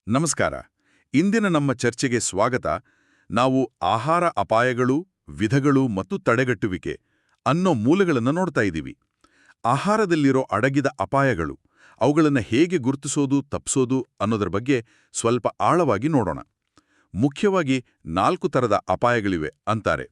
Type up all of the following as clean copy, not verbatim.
ನಮಸ್ಕಾರ. ಇಂದಿನ ನಮ್ಮ ಚರ್ಚೆಗೆ ಸ್ವಾಗತ. ನಾವು ಆಹಾರ ಅಪಾಯಗಳು, ವಿಧಗಳು ಮತ್ತು ತಡೆಗಟ್ಟುವಿಕೆ ಅನ್ನೋ ಮೂಲಗಳನ್ನು ನೋಡ್ತಾ ಇದ್ದೀವಿ. ಆಹಾರದಲ್ಲಿರೋ ಅಡಗಿದ ಅಪಾಯಗಳು, ಅವುಗಳನ್ನು ಹೇಗೆ ಗುರುತಿಸೋದು, ತಪ್ಪಿಸೋದು ಅನ್ನೋದರ ಬಗ್ಗೆ ಸ್ವಲ್ಪ ಆಳವಾಗಿ ನೋಡೋಣ. ಮುಖ್ಯವಾಗಿ 4 ಥರದ ಅಪಾಯಗಳಿವೆ ಅಂತಾರೆ: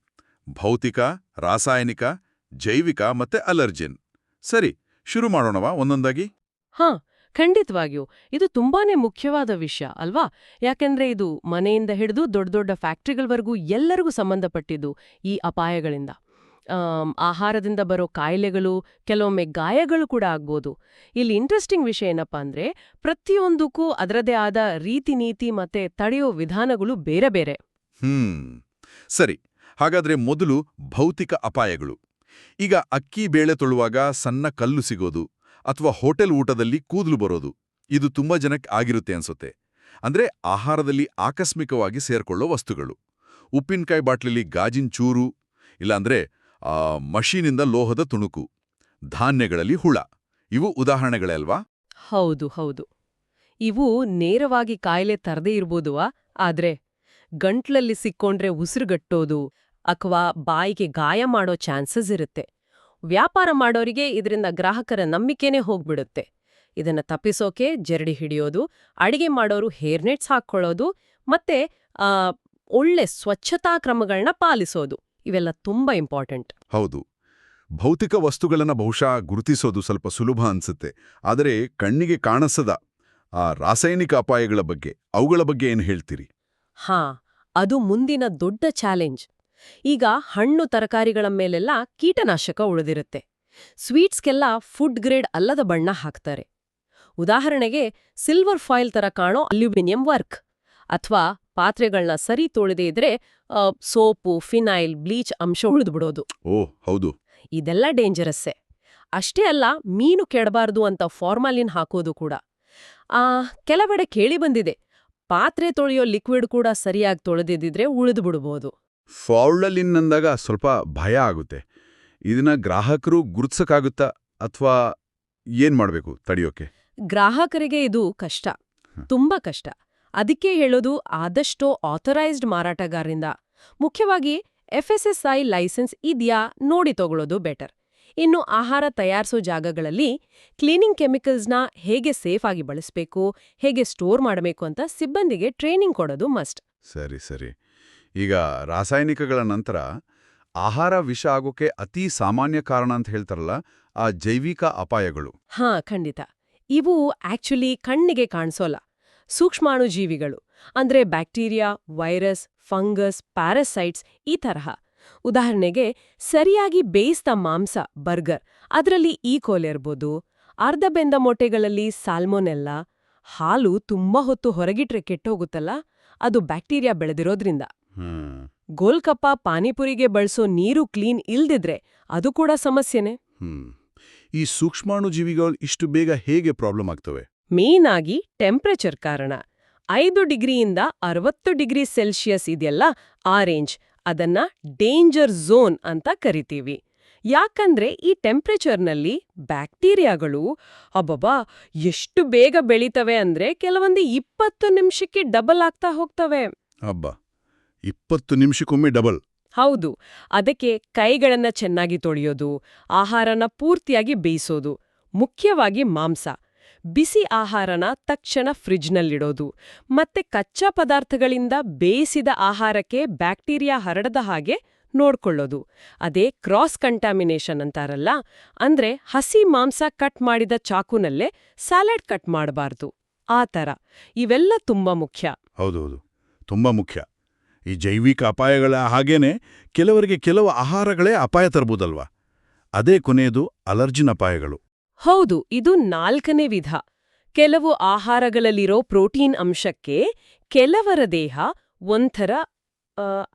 ಭೌತಿಕ, ರಾಸಾಯನಿಕ, ಜೈವಿಕ ಮತ್ತೆ ಅಲರ್ಜಿನ್. ಸರಿ, ಶುರು ಮಾಡೋಣವಾ ಒಂದೊಂದಾಗಿ? ಹಾ, ಖಂಡಿತವಾಗಿಯೂ. ಇದು ತುಂಬಾನೇ ಮುಖ್ಯವಾದ ವಿಷಯ ಅಲ್ವಾ? ಯಾಕೆಂದ್ರೆ ಇದು ಮನೆಯಿಂದ ಹಿಡಿದು ದೊಡ್ಡ ದೊಡ್ಡ ಫ್ಯಾಕ್ಟ್ರಿಗಳವರೆಗೂ ಎಲ್ಲರಿಗೂ ಸಂಬಂಧಪಟ್ಟಿದ್ದು ಈ ಅಪಾಯಗಳಿಂದ. ಆಹಾರದಿಂದ ಬರೋ ಕಾಯಿಲೆಗಳು, ಕೆಲವೊಮ್ಮೆ ಗಾಯಗಳು ಕೂಡ ಆಗ್ಬೋದು. ಇಲ್ಲಿ ಇಂಟ್ರೆಸ್ಟಿಂಗ್ ವಿಷಯ ಏನಪ್ಪಾ ಅಂದ್ರೆ, ಪ್ರತಿಯೊಂದಕ್ಕೂ ಅದರದೇ ಆದ ರೀತಿ ನೀತಿ ಮತ್ತೆ ತಡೆಯೋ ವಿಧಾನಗಳು ಬೇರೆ ಬೇರೆ. ಸರಿ, ಹಾಗಾದ್ರೆ ಮೊದಲು ಭೌತಿಕ ಅಪಾಯಗಳು. ಈಗ ಅಕ್ಕಿ ಬೇಳೆ ತೊಳುವಾಗ ಸಣ್ಣ ಕಲ್ಲು ಸಿಗೋದು, ಅಥವಾ ಹೋಟೆಲ್ ಊಟದಲ್ಲಿ ಕೂದಲು ಬರೋದು, ಇದು ತುಂಬಾ ಜನಕ್ಕೆ ಆಗಿರುತ್ತೆ ಅನ್ಸುತ್ತೆ. ಅಂದ್ರೆ ಆಹಾರದಲ್ಲಿ ಆಕಸ್ಮಿಕವಾಗಿ ಸೇರ್ಕೊಳ್ಳೋ ವಸ್ತುಗಳು. ಉಪ್ಪಿನಕಾಯಿ ಬಾಟ್ಲಲ್ಲಿ ಗಾಜಿನ ಚೂರು, ಇಲ್ಲಾಂದ್ರೆ ಮಷೀನಿಂದ ಲೋಹದ ತುಣುಕು, ಧಾನ್ಯಗಳಲ್ಲಿ ಹುಳ, ಇವು ಉದಾಹರಣೆಗಳೇ ಅಲ್ವಾ? ಹೌದು ಹೌದು. ಇವು ನೇರವಾಗಿ ಕಾಯಿಲೆ ತರದೇ ಇರ್ಬೋದುವಾ, ಆದ್ರೆ ಗಂಟ್ಲಲ್ಲಿ ಸಿಕ್ಕೊಂಡ್ರೆ ಉಸಿರುಗಟ್ಟೋದು ಅಥವಾ ಬಾಯಿಗೆ ಗಾಯ ಮಾಡೋ ಚಾನ್ಸಸ್ ಇರುತ್ತೆ. ವ್ಯಾಪಾರ ಮಾಡೋರಿಗೆ ಇದರಿಂದ ಗ್ರಾಹಕರ ನಂಬಿಕೆನೇ ಹೋಗ್ಬಿಡುತ್ತೆ. ಇದನ್ನ ತಪ್ಪಿಸೋಕೆ ಜರಡಿ ಹಿಡಿಯೋದು, ಅಡಿಗೆ ಮಾಡೋರು ಹೇರ್ನೆಟ್ಸ್ ಹಾಕ್ಕೊಳ್ಳೋದು, ಮತ್ತೆ ಒಳ್ಳೆ ಸ್ವಚ್ಛತಾ ಕ್ರಮಗಳನ್ನ ಪಾಲಿಸೋದು, ಇವೆಲ್ಲ ತುಂಬಾ ಇಂಪಾರ್ಟೆಂಟ್. ಹೌದು. ಭೌತಿಕ ವಸ್ತುಗಳನ್ನ ಬಹುಶಃ ಗುರುತಿಸೋದು ಸ್ವಲ್ಪ ಸುಲಭ ಅನ್ಸುತ್ತೆ. ಆದರೆ ಕಣ್ಣಿಗೆ ಕಾಣಿಸದ ಆ ರಾಸಾಯನಿಕ ಅಪಾಯಗಳ ಬಗ್ಗೆ, ಅವುಗಳ ಬಗ್ಗೆ ಏನು ಹೇಳ್ತೀರಿ? ಹಾ, ಅದು ಮುಂದಿನ ದೊಡ್ಡ ಚಾಲೆಂಜ್. ಈಗ ಹಣ್ಣು ತರಕಾರಿಗಳ ಮೇಲೆಲ್ಲ ಕೀಟನಾಶಕ ಉಳಿದಿರುತ್ತೆ. ಸ್ವೀಟ್ಸ್ಗೆಲ್ಲ ಫುಡ್ ಗ್ರೇಡ್ ಅಲ್ಲದ ಬಣ್ಣ ಹಾಕ್ತಾರೆ. ಉದಾಹರಣೆಗೆ ಸಿಲ್ವರ್ ಫಾಯಿಲ್ ತರ ಕಾಣೋ ಅಲ್ಯೂಮಿನಿಯಂ ವರ್ಕ್, ಅಥವಾ ಪಾತ್ರೆಗಳನ್ನ ಸರಿ ತೊಳೆದೇ ಇದ್ರೆ ಸೋಪು, ಫಿನೈಲ್, ಬ್ಲೀಚ್ ಅಂಶ ಉಳಿದ್ಬಿಡೋದು. ಹೌದು. ಇದೆಲ್ಲ ಡೇಂಜರಸ್ಸೇ. ಅಷ್ಟೇ ಅಲ್ಲ, ಮೀನು ಕೆಡಬಾರ್ದು ಅಂತ ಫಾರ್ಮಾಲಿನ್ ಹಾಕೋದು ಕೂಡ. ಕೆಲವೆಡೆ ಕೇಳಿ ಬಂದಿದೆ, ಪಾತ್ರೆ ತೊಳೆಯೋ ಲಿಕ್ವಿಡ್ ಕೂಡ ಸರಿಯಾಗಿ ತೊಳೆದಿದ್ರೆ ಉಳಿದ್ಬಿಡ್ಬೋದು. ಫಾರ್ಮಾಲಿನ್ ಅಂದಾಗ ಸ್ವಲ್ಪ ಭಯ ಆಗುತ್ತೆ. ಇದನ್ನ ಗ್ರಾಹಕರು ಗುರುತಿಸಕ್ಕಾಗುತ್ತಾ ಅಥವಾ ಏನ್ ಮಾಡ್ಬೇಕು ತಡೆಯೋಕೆ? ಗ್ರಾಹಕರಿಗೆ ಇದು ಕಷ್ಟ, ತುಂಬಾ ಕಷ್ಟ. ಅದಕ್ಕೆ ಹೇಳೋದು, ಆದಷ್ಟೋ ಆಥರೈಸ್ಡ್ ಮಾರಾಟಗಾರರಿಂದ, ಮುಖ್ಯವಾಗಿ FSSAI ಲೈಸೆನ್ಸ್ ಇದ್ಯಾ ನೋಡಿ ತಗೊಳ್ಳೋದು ಬೆಟರ್. ಇನ್ನು ಆಹಾರ ತಯಾರಿಸೋ ಜಾಗಗಳಲ್ಲಿ ಕ್ಲೀನಿಂಗ್ ಕೆಮಿಕಲ್ಸ್ನ ಹೇಗೆ ಸೇಫ್ ಆಗಿ ಬಳಸಬೇಕು, ಹೇಗೆ ಸ್ಟೋರ್ ಮಾಡಬೇಕು ಅಂತ ಸಿಬ್ಬಂದಿಗೆ ಟ್ರೈನಿಂಗ್ ಕೊಡೋದು ಮಸ್ಟ್. ಸರಿ. ಈಗ ರಾಸಾಯನಿಕಗಳ ನಂತರ ಆಹಾರ ವಿಷ ಆಗೋಕೆ ಅತಿ ಸಾಮಾನ್ಯ ಕಾರಣ ಅಂತ ಹೇಳ್ತಾರಲ್ಲ, ಆ ಜೈವಿಕ ಅಪಾಯಗಳು. ಹಾ, ಖಂಡಿತ. ಇವು ಆಕ್ಚುಲಿ ಕಣ್ಣಿಗೆ ಕಾಣಿಸೋಲ್ಲ. ಸೂಕ್ಷ್ಮಾಣುಜೀವಿಗಳು ಅಂದ್ರೆ ಬ್ಯಾಕ್ಟೀರಿಯಾ, ವೈರಸ್, ಫಂಗಸ್, ಪ್ಯಾರಸೈಟ್ಸ್ ಈ ತರಹ. ಉದಾಹರಣೆಗೆ ಸರಿಯಾಗಿ ಬೇಯಿಸಿದ ಮಾಂಸ, ಬರ್ಗರ್, ಅದರಲ್ಲಿ ಕೋಲೆ ಇರ್ಬೋದು. ಅರ್ಧ ಬೆಂದ ಮೊಟ್ಟೆಗಳಲ್ಲಿ ಸಾಲ್ಮೊನೆಲ್ಲಾ. ಹಾಲು ತುಂಬಾ ಹೊತ್ತು ಹೊರಗಿಟ್ರೆ ಕೆಟ್ಟೋಗುತ್ತಲ್ಲ, ಅದು ಬ್ಯಾಕ್ಟೀರಿಯಾ ಬೆಳೆದಿರೋದ್ರಿಂದ. ಗೋಲ್ಕಪ್ಪ, ಪಾನಿಪುರಿಗೆ ಬಳಸೋ ನೀರು ಕ್ಲೀನ್ ಇಲ್ದಿದ್ರೆ ಅದು ಕೂಡ ಸಮಸ್ಯೆನೆ. ಈ ಸೂಕ್ಷ್ಮಾಣುಜೀವಿಗಳು ಇಷ್ಟು ಬೇಗ ಹೇಗೆ ಪ್ರಾಬ್ಲಮ್ ಆಗ್ತವೆ? ಮೇನ್ ಆಗಿ ಟೆಂಪರೇಚರ್ ಕಾರಣ. 5 ಡಿಗ್ರಿಯಿಂದ 60 ಡಿಗ್ರಿ ಸೆಲ್ಸಿಯಸ್ ಇದೆಯಲ್ಲ, ಆ ರೇಂಜ್, ಅದನ್ನ ಡೇಂಜರ್ ಝೋನ್ ಅಂತ ಕರಿತೀವಿ. ಯಾಕಂದ್ರೆ ಈ ಟೆಂಪರೇಚರ್ನಲ್ಲಿ ಬ್ಯಾಕ್ಟೀರಿಯಾಗಳು ಎಷ್ಟು ಬೇಗ ಬೆಳೀತವೆ ಅಂದ್ರೆ ಕೆಲವೊಂದು 20 ನಿಮಿಷಕ್ಕೆ ಡಬಲ್ ಆಗ್ತಾ ಹೋಗ್ತವೆ. 20 ನಿಮಿಷಕ್ಕೊಮ್ಮೆ ಡಬಲ್? ಹೌದು. ಅದಕ್ಕೆ ಕೈಗಳನ್ನ ಚೆನ್ನಾಗಿ ತೊಳೆಯೋದು, ಆಹಾರನ ಪೂರ್ತಿಯಾಗಿ ಬೇಯಿಸೋದು, ಮುಖ್ಯವಾಗಿ ಮಾಂಸ, ಬಿಸಿ ಆಹಾರನ ತಕ್ಷಣ ಫ್ರಿಡ್ಜ್ನಲ್ಲಿಡೋದು, ಮತ್ತೆ ಕಚ್ಚಾ ಪದಾರ್ಥಗಳಿಂದ ಬೇಯಿಸಿದ ಆಹಾರಕ್ಕೆ ಬ್ಯಾಕ್ಟೀರಿಯಾ ಹರಡದ ಹಾಗೆ ನೋಡ್ಕೊಳ್ಳೋದು. ಅದೇ ಕ್ರಾಸ್ ಕಂಟಾಮಿನೇಷನ್ ಅಂತಾರಲ್ಲ, ಅಂದ್ರೆ ಹಸಿ ಮಾಂಸ ಕಟ್ ಮಾಡಿದ ಚಾಕುನಲ್ಲೇ ಸ್ಯಾಲಡ್ ಕಟ್ ಮಾಡಬಾರ್ದು, ಆ ಥರ. ಇವೆಲ್ಲ ತುಂಬಾ ಮುಖ್ಯ. ಹೌದು, ತುಂಬಾ ಮುಖ್ಯ. ಈ ಜೈವಿಕ ಅಪಾಯಗಳ ಹಾಗೇನೆ ಕೆಲವರಿಗೆ ಕೆಲವು ಆಹಾರಗಳೇ ಅಪಾಯ ತರಬಹುದಲ್ವಾ? ಅದೇ ಕೊನೆಯದು ಅಲರ್ಜಿನ್ ಅಪಾಯಗಳು. ಹೌದು, ಇದು 4ನೇ ವಿಧ. ಕೆಲವು ಆಹಾರಗಳಲ್ಲಿರೋ ಪ್ರೋಟೀನ್ ಅಂಶಕ್ಕೆ ಕೆಲವರ ದೇಹ ಒಂಥರ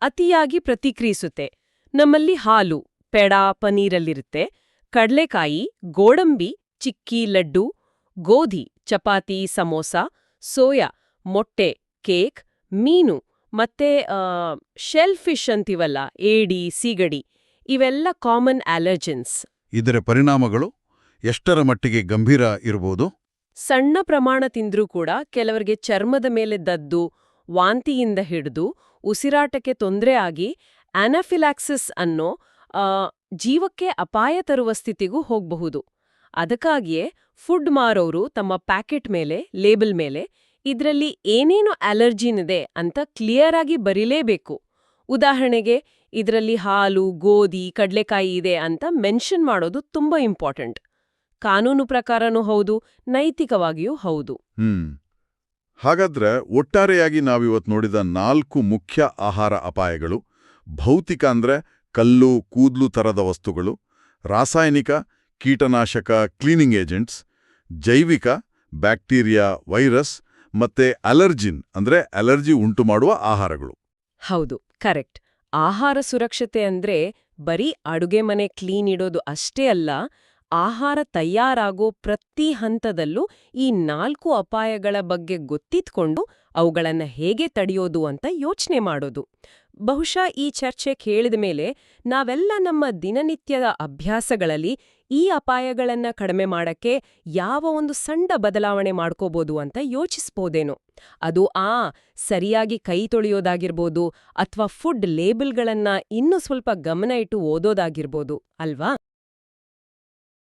ಅತಿಯಾಗಿ ಪ್ರತಿಕ್ರಿಯಿಸುತ್ತೆ. ನಮ್ಮಲ್ಲಿ ಹಾಲು, ಪೆಡ, ಪನೀರಲ್ಲಿರುತ್ತೆ. ಕಡ್ಲೆಕಾಯಿ, ಗೋಡಂಬಿ, ಚಿಕ್ಕಿ, ಲಡ್ಡು, ಗೋಧಿ, ಚಪಾತಿ, ಸಮೋಸ, ಸೋಯಾ, ಮೊಟ್ಟೆ, ಕೇಕ್, ಮೀನು, ಮತ್ತೆ ಶೆಲ್ ಫಿಶ್ ಅಂತೀವಲ್ಲ, ಏಡಿ, ಸೀಗಡಿ, ಇವೆಲ್ಲ ಕಾಮನ್ ಅಲರ್ಜೆನ್ಸ್. ಇದರ ಪರಿಣಾಮಗಳು ಎಷ್ಟರ ಮಟ್ಟಿಗೆ ಗಂಭೀರ ಇರಬಹುದು? ಸಣ್ಣ ಪ್ರಮಾಣ ತಿಂದ್ರೂ ಕೂಡ ಕೆಲವರಿಗೆ ಚರ್ಮದ ಮೇಲೆ ದದ್ದು, ವಾಂತಿಯಿಂದ ಹಿಡಿದು ಉಸಿರಾಟಕ್ಕೆ ತೊಂದರೆ ಆಗಿ ಅನಾಫಿಲಾಕ್ಸಿಸ್ ಅನ್ನೋ ಜೀವಕ್ಕೆ ಅಪಾಯ ತರುವ ಸ್ಥಿತಿಗೂ ಹೋಗಬಹುದು. ಅದಕ್ಕಾಗಿಯೇ ಫುಡ್ ಮಾರೋರು ತಮ್ಮ ಪ್ಯಾಕೆಟ್ ಮೇಲೆ, ಲೇಬಲ್ ಮೇಲೆ ಇದ್ರಲ್ಲಿ ಏನೇನು ಅಲರ್ಜಿನಿದೆ ಅಂತ ಕ್ಲಿಯರ್ ಆಗಿ ಬರೀಲೇಬೇಕು. ಉದಾಹರಣೆಗೆ, ಇದರಲ್ಲಿ ಹಾಲು, ಗೋಧಿ, ಕಡ್ಲೆಕಾಯಿ ಇದೆ ಅಂತ ಮೆನ್ಷನ್ ಮಾಡೋದು ತುಂಬಾ ಇಂಪಾರ್ಟೆಂಟ್. ಕಾನೂನು ಪ್ರಕಾರನೂ ಹೌದು, ನೈತಿಕವಾಗಿಯೂ ಹೌದು. ಹಾಗಾದ್ರೆ ಒಟ್ಟಾರೆಯಾಗಿ ನಾವಿವತ್ತು ನೋಡಿದ 4 ಮುಖ್ಯ ಆಹಾರ ಅಪಾಯಗಳು: ಭೌತಿಕ ಅಂದ್ರೆ ಕಲ್ಲು, ಕೂದ್ಲು ತರದ ವಸ್ತುಗಳು; ರಾಸಾಯನಿಕ, ಕೀಟನಾಶಕ, ಕ್ಲೀನಿಂಗ್ ಏಜೆಂಟ್ಸ್; ಜೈವಿಕ, ಬ್ಯಾಕ್ಟೀರಿಯಾ, ವೈರಸ್; ಮತ್ತೆ ಅಲರ್ಜಿನ್ ಅಂದ್ರೆ ಅಲರ್ಜಿ ಉಂಟುಮಾಡುವ ಆಹಾರಗಳು. ಹೌದು, ಕರೆಕ್ಟ್. ಆಹಾರ ಸುರಕ್ಷತೆ ಅಂದ್ರೆ ಬರೀ ಅಡುಗೆ ಮನೆ ಕ್ಲೀನ್ ಇಡೋದು ಅಷ್ಟೇ ಅಲ್ಲ, ಆಹಾರ ತಯಾರಾಗೋ ಪ್ರತಿ ಹಂತದಲ್ಲೂ ಈ 4 ಅಪಾಯಗಳ ಬಗ್ಗೆ ಗೊತ್ತಿದ್ಕೊಂಡು ಅವುಗಳನ್ನ ಹೇಗೆ ತಡೆಯೋದು ಅಂತ ಯೋಚನೆ ಮಾಡೋದು. ಬಹುಶಃ ಈ ಚರ್ಚೆ ಕೇಳಿದ ಮೇಲೆ ನಾವೆಲ್ಲ ನಮ್ಮ ದಿನನಿತ್ಯದ ಅಭ್ಯಾಸಗಳಲ್ಲಿ ಈ ಅಪಾಯಗಳನ್ನ ಕಡಿಮೆ ಮಾಡಕ್ಕೆ ಯಾವ ಒಂದು ಸಣ್ಣ ಬದಲಾವಣೆ ಮಾಡ್ಕೋಬೋದು ಅಂತ ಯೋಚಿಸ್ಬೋದೇನೋ. ಅದು ಸರಿಯಾಗಿ ಕೈ ತೊಳೆಯೋದಾಗಿರ್ಬೋದು, ಅಥವಾ ಫುಡ್ ಲೇಬಲ್ಗಳನ್ನ ಇನ್ನೂ ಸ್ವಲ್ಪ ಗಮನ ಇಟ್ಟು ಓದೋದಾಗಿರ್ಬೋದು, ಅಲ್ವಾ?